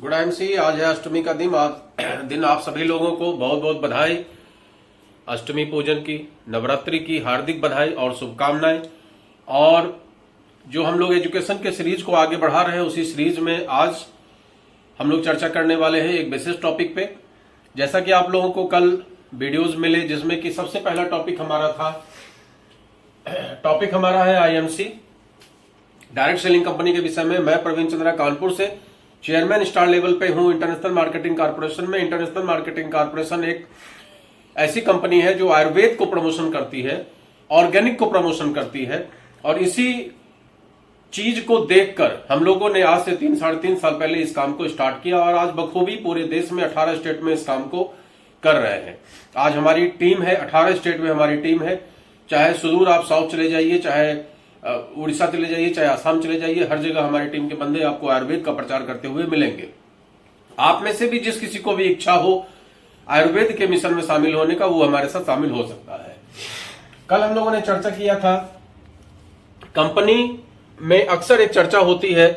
Good MC. आज है अष्टमी का दिन। आज आप सभी लोगों को बहुत बहुत बधाई, अष्टमी पूजन की, नवरात्रि की हार्दिक बधाई और शुभकामनाएं। और जो हम लोग एजुकेशन के सीरीज को आगे बढ़ा रहे हैं, उसी सीरीज में आज हम लोग चर्चा करने वाले हैं एक विशेष टॉपिक पे। जैसा कि आप लोगों को कल वीडियोस मिले, जिसमें कि सबसे पहला टॉपिक हमारा है आईएमसी, डायरेक्ट सेलिंग कंपनी के विषय में। मैं प्रवीण चंद्रा कानपुर से चेयरमैन स्टार लेवल पे हूं इंटरनेशनल मार्केटिंग कॉर्पोरेशन में। इंटरनेशनल मार्केटिंग कॉर्पोरेशन एक ऐसी कंपनी है जो आयुर्वेद को प्रमोशन करती है, ऑर्गेनिक को प्रमोशन करती है। और इसी चीज को देखकर हम लोगों ने आज से 3-3.5 साल पहले इस काम को स्टार्ट किया और आज बखूबी पूरे देश में 18 स्टेट में इस काम को कर रहे हैं। आज हमारी टीम है, 18 स्टेट में हमारी टीम है। चाहे सुदूर आप साउथ चले जाइए, चाहे उड़ीसा चले जाइए, चाहे आसाम चले जाइए, हर जगह हमारी टीम के बंदे आपको आयुर्वेद का प्रचार करते हुए मिलेंगे। आप में से भी जिस किसी को भी इच्छा हो आयुर्वेद के मिशन में शामिल होने का, वो हमारे साथ शामिल हो सकता है। कल हम लोगों ने चर्चा किया था, कंपनी में अक्सर एक चर्चा होती है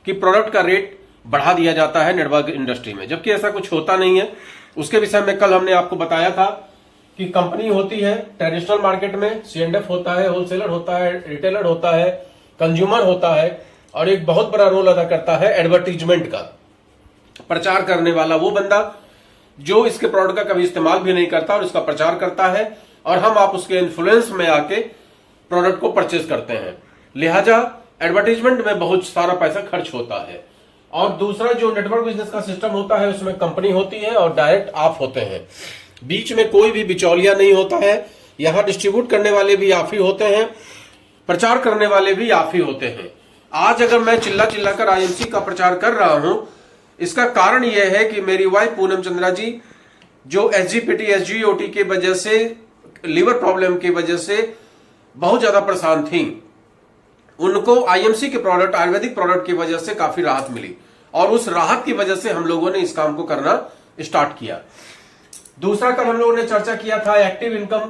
कि प्रोडक्ट का रेट बढ़ा दिया जाता है नेटवर्क इंडस्ट्री में, जबकि ऐसा कुछ होता नहीं है। उसके विषय में कल हमने आपको बताया था कि कंपनी होती है ट्रेडिशनल मार्केट में, C&F होता है, होलसेलर होता है, रिटेलर होता है, कंज्यूमर होता है, और एक बहुत बड़ा रोल अदा करता है एडवर्टीजमेंट का। प्रचार करने वाला वो बंदा जो इसके प्रोडक्ट का कभी इस्तेमाल भी नहीं करता और इसका प्रचार करता है, और हम आप उसके इन्फ्लुएंस में आके प्रोडक्ट को परचेज करते हैं। लिहाजा एडवर्टीजमेंट में बहुत सारा पैसा खर्च होता है। और दूसरा जो नेटवर्क बिजनेस का सिस्टम होता है, उसमें कंपनी होती है और डायरेक्ट आप होते हैं, बीच में कोई भी बिचौलिया नहीं होता है। यहां डिस्ट्रीब्यूट करने वाले भी आप ही होते हैं, प्रचार करने वाले भी आप ही होते हैं। आज अगर मैं चिल्लाकर आईएमसी का प्रचार कर रहा हूं, इसका कारण यह है कि मेरी वाइफ पूनम चंद्रा जी, जो SGPT SGOT की वजह से, लीवर प्रॉब्लम की वजह से बहुत ज्यादा परेशान थी, उनको आईएमसी के प्रोडक्ट, आयुर्वेदिक प्रोडक्ट की वजह से काफी राहत मिली, और उस राहत की वजह से हम लोगों ने इस काम को करना स्टार्ट किया। दूसरा कल हम लोगों ने चर्चा किया था active income,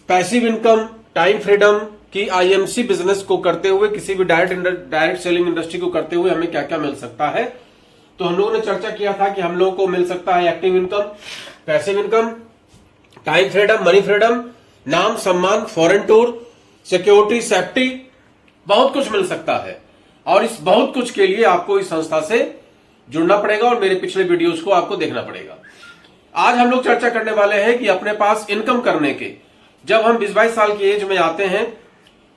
passive income, time freedom की आईएमसी बिजनेस को करते हुए, किसी भी डायरेक्ट सेलिंग इंडस्ट्री को करते हुए हमें क्या क्या मिल सकता है। तो हम लोगों ने चर्चा किया था कि हम लोगों को मिल सकता है active income, passive income, time freedom, money freedom, नाम सम्मान, फॉरेन टूर, सिक्योरिटी, सेफ्टी, बहुत कुछ मिल सकता है। और इस बहुत कुछ के लिए आपको इस संस्था से जुड़ना पड़ेगा और मेरे पिछले वीडियोस को आपको देखना पड़ेगा। आज हम लोग चर्चा करने वाले हैं कि अपने पास इनकम करने के, जब हम 20-22 साल की एज में आते हैं,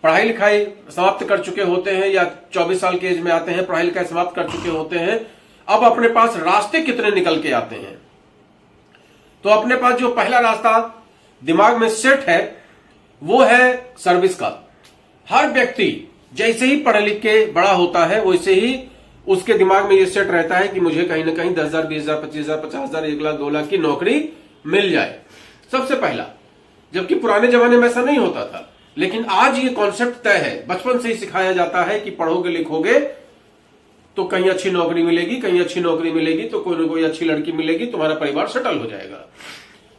पढ़ाई लिखाई समाप्त कर चुके होते हैं, या 24 साल की एज में आते हैं, पढ़ाई लिखाई समाप्त कर चुके होते हैं, अब अपने पास रास्ते कितने निकल के आते हैं। तो अपने पास जो पहला रास्ता दिमाग में सेट है वो है सर्विस का। हर व्यक्ति जैसे ही पढ़ लिख के बड़ा होता है, वैसे ही उसके दिमाग में ये सेट रहता है कि मुझे कहीं ना कहीं 10,000, 20,000, 25,000, 50,000, 1 लाख, 2 लाख की नौकरी मिल जाए, सबसे पहला। जबकि पुराने जमाने में ऐसा नहीं होता था, लेकिन आज ये कॉन्सेप्ट तय है, बचपन से ही सिखाया जाता है कि पढ़ोगे लिखोगे तो कहीं अच्छी नौकरी मिलेगी, कहीं अच्छी नौकरी मिलेगी तो कोई ना कोई अच्छी लड़की मिलेगी, तुम्हारा परिवार सेटल हो जाएगा।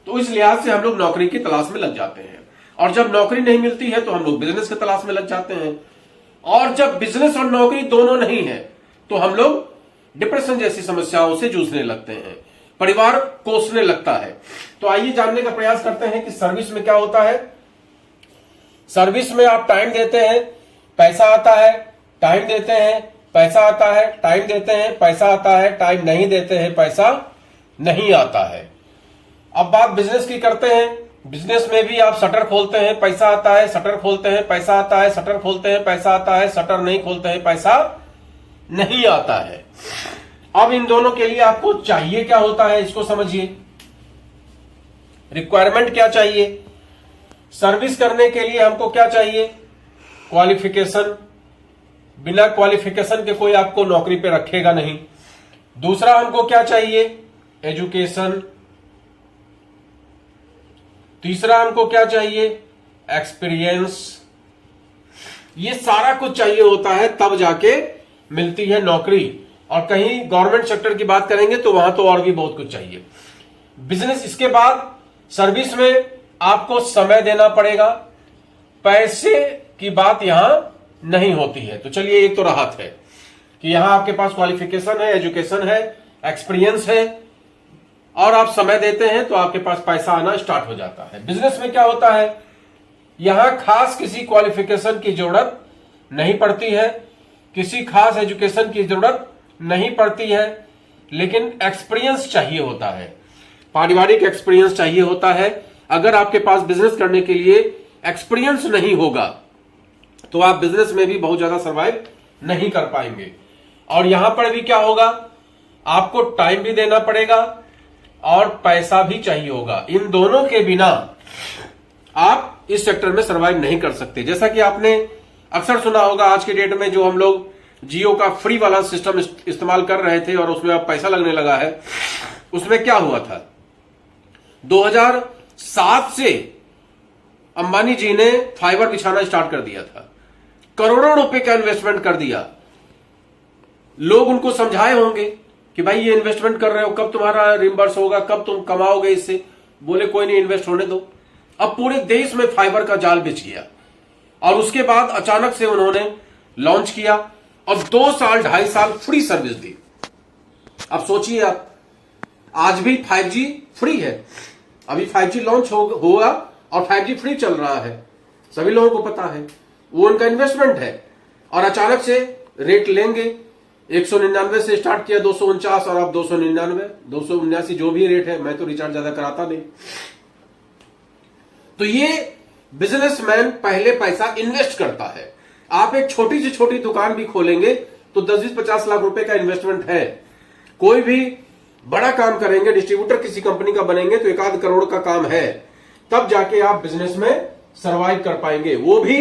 तो इस लिहाज से हम लोग नौकरी की तलाश में लग जाते हैं, और जब नौकरी नहीं मिलती है तो हम लोग बिजनेस की तलाश में लग जाते हैं, और जब बिजनेस और नौकरी दोनों नहीं है तो हम लोग डिप्रेशन जैसी समस्याओं से जूझने लगते हैं, परिवार कोसने लगता है। तो आइए जानने का प्रयास करते हैं कि सर्विस में क्या होता है। सर्विस में आप टाइम देते हैं, पैसा आता है, टाइम देते हैं, पैसा आता है, टाइम देते हैं, पैसा आता है, टाइम नहीं देते हैं, पैसा नहीं आता है। अब बात बिजनेस की करते हैं। बिजनेस में भी आप शटर खोलते हैं, पैसा आता है, शटर खोलते हैं, पैसा आता है, शटर खोलते हैं, पैसा आता है, शटर नहीं खोलते हैं, पैसा नहीं आता है। अब इन दोनों के लिए आपको चाहिए क्या होता है, इसको समझिए। रिक्वायरमेंट क्या चाहिए सर्विस करने के लिए, हमको क्या चाहिए, क्वालिफिकेशन। बिना क्वालिफिकेशन के कोई आपको नौकरी पे रखेगा नहीं। दूसरा हमको क्या चाहिए, एजुकेशन। तीसरा हमको क्या चाहिए, एक्सपीरियंस। ये सारा कुछ चाहिए होता है, तब जाके मिलती है नौकरी। और कहीं गवर्नमेंट सेक्टर की बात करेंगे तो वहां तो और भी बहुत कुछ चाहिए। बिजनेस, इसके बाद सर्विस में आपको समय देना पड़ेगा, पैसे की बात यहां नहीं होती है। तो चलिए, एक तो राहत है कि यहां आपके पास क्वालिफिकेशन है, एजुकेशन है, एक्सपीरियंस है और आप समय देते हैं तो आपके पास पैसा आना स्टार्ट हो जाता है। बिजनेस में क्या होता है, यहां खास किसी क्वालिफिकेशन की जरूरत नहीं पड़ती है, किसी खास एजुकेशन की जरूरत नहीं पड़ती है, लेकिन एक्सपीरियंस चाहिए होता है, पारिवारिक एक्सपीरियंस चाहिए होता है। अगर आपके पास बिजनेस करने के लिए एक्सपीरियंस नहीं होगा तो आप बिजनेस में भी बहुत ज्यादा सर्वाइव नहीं कर पाएंगे। और यहां पर भी क्या होगा, आपको टाइम भी देना पड़ेगा और पैसा भी चाहिए होगा। इन दोनों के बिना आप इस सेक्टर में सर्वाइव नहीं कर सकते। जैसा कि आपने अक्सर सुना होगा, आज के डेट में जो हम लोग जियो का फ्री वाला सिस्टम इस्तेमाल कर रहे थे और उसमें अब पैसा लगने लगा है, उसमें क्या हुआ था, 2007 से अंबानी जी ने फाइबर बिछाना स्टार्ट कर दिया था, करोड़ों रुपए का इन्वेस्टमेंट कर दिया। लोग उनको समझाए होंगे कि भाई ये इन्वेस्टमेंट कर रहे हो, कब तुम्हारा रिम्बर्स होगा, कब तुम कमाओगे इससे। बोले कोई नहीं, इन्वेस्ट होने दो। अब पूरे देश में फाइबर का जाल बिछ गया और उसके बाद अचानक से उन्होंने लॉन्च किया और 2 साल 2.5 साल फ्री सर्विस दी। अब सोचिए आप, आज भी 5G फ्री है, अभी 5G लॉन्च होगा और 5G फ्री चल रहा है, सभी लोगों को पता है। वो उनका इन्वेस्टमेंट है और अचानक से रेट लेंगे, 199 से स्टार्ट किया 249 और अब 299 279 जो भी रेट है। मैं तो रिचार्ज ज्यादा कराता नहीं। तो ये बिजनेसमैन पहले पैसा इन्वेस्ट करता है। आप एक छोटी से छोटी दुकान भी खोलेंगे तो 10-20-50 लाख रुपए का इन्वेस्टमेंट है। कोई भी बड़ा काम करेंगे, डिस्ट्रीब्यूटर किसी कंपनी का बनेंगे तो 1-8 करोड़ का काम है, तब जाके आप बिजनेस में सरवाइव कर पाएंगे। वो भी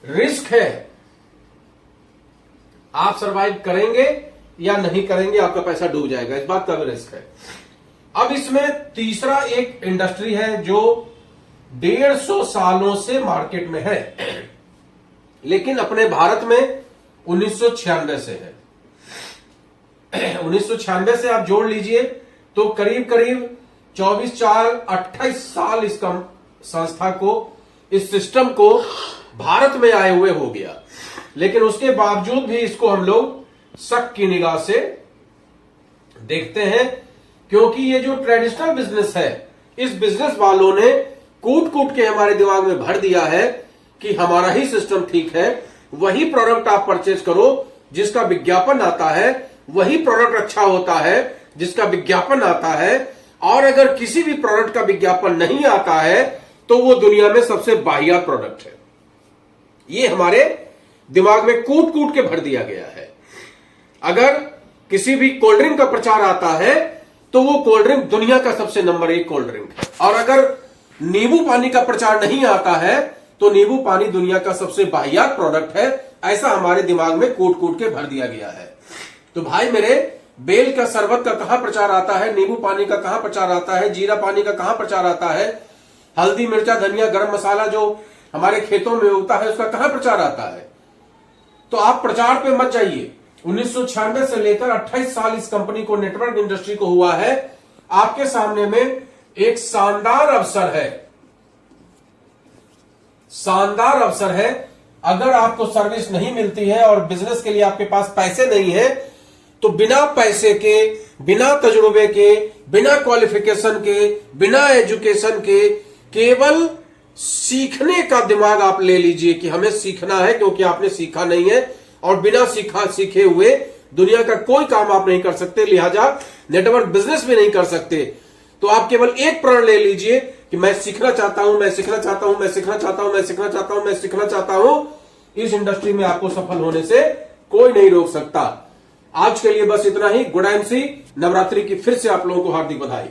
रिस्क है, आप सरवाइव करेंगे या नहीं करेंगे, आपका पैसा डूब जाएगा, इस बात का भी रिस्क है। अब इसमें तीसरा एक इंडस्ट्री है जो 150 सालों से मार्केट में है, लेकिन अपने भारत में 1996 से है। 1996 से आप जोड़ लीजिए तो करीब करीब 24-4-28 साल इस संस्था को, इस सिस्टम को भारत में आए हुए हो गया। लेकिन उसके बावजूद भी इसको हम लोग शक की निगाह से देखते हैं, क्योंकि ये जो ट्रेडिशनल बिजनेस है, इस बिजनेस वालों ने कूट कूट के हमारे दिमाग में भर दिया है कि हमारा ही सिस्टम ठीक है, वही प्रोडक्ट आप परचेज करो जिसका विज्ञापन आता है, वही प्रोडक्ट अच्छा होता है जिसका विज्ञापन आता है, और अगर किसी भी प्रोडक्ट का विज्ञापन नहीं आता है तो वो दुनिया में सबसे वाहियात प्रोडक्ट है। ये हमारे दिमाग में कूट कूट के भर दिया गया है। अगर किसी भी कोल्ड ड्रिंक का प्रचार आता है तो वो कोल्ड ड्रिंक दुनिया का सबसे नंबर 1 कोल्ड ड्रिंक है, और अगर नींबू पानी का प्रचार नहीं आता है तो नींबू पानी दुनिया का सबसे वाहियात प्रोडक्ट है। ऐसा हमारे दिमाग में कूट कूट के भर दिया गया है। तो भाई मेरे, बेल का शरबत का कहां प्रचार आता है, नींबू पानी का कहां प्रचार आता है, जीरा पानी का कहां प्रचार आता है, हल्दी मिर्चा धनिया गरम मसाला जो हमारे खेतों में उगता है उसका कहां प्रचार आता है। तो आप प्रचार पे मत जाइए। 1996 से लेकर 28 साल इस कंपनी को, नेटवर्क इंडस्ट्री को हुआ है। आपके सामने में एक शानदार अवसर है, शानदार अवसर है। अगर आपको सर्विस नहीं मिलती है और बिजनेस के लिए आपके पास पैसे नहीं है तो बिना पैसे के, बिना तजुर्बे के, बिना क्वालिफिकेशन के, बिना एजुकेशन के, केवल सीखने का दिमाग आप ले लीजिए कि हमें सीखना है, क्योंकि आपने सीखा नहीं है और बिना सीखे हुए दुनिया का कोई काम आप नहीं कर सकते, लिहाजा नेटवर्क बिजनेस भी नहीं कर सकते। तो आप केवल एक प्रण ले लीजिए कि मैं सीखना चाहता हूं, मैं सीखना चाहता हूं, मैं सीखना चाहता हूं, मैं सीखना चाहता हूं, मैं सीखना चाहता हूं। इस इंडस्ट्री में आपको सफल होने से कोई नहीं रोक सकता। आज के लिए बस इतना ही। गुड एंड सी, नवरात्रि की फिर से आप लोगों को हार्दिक बधाई।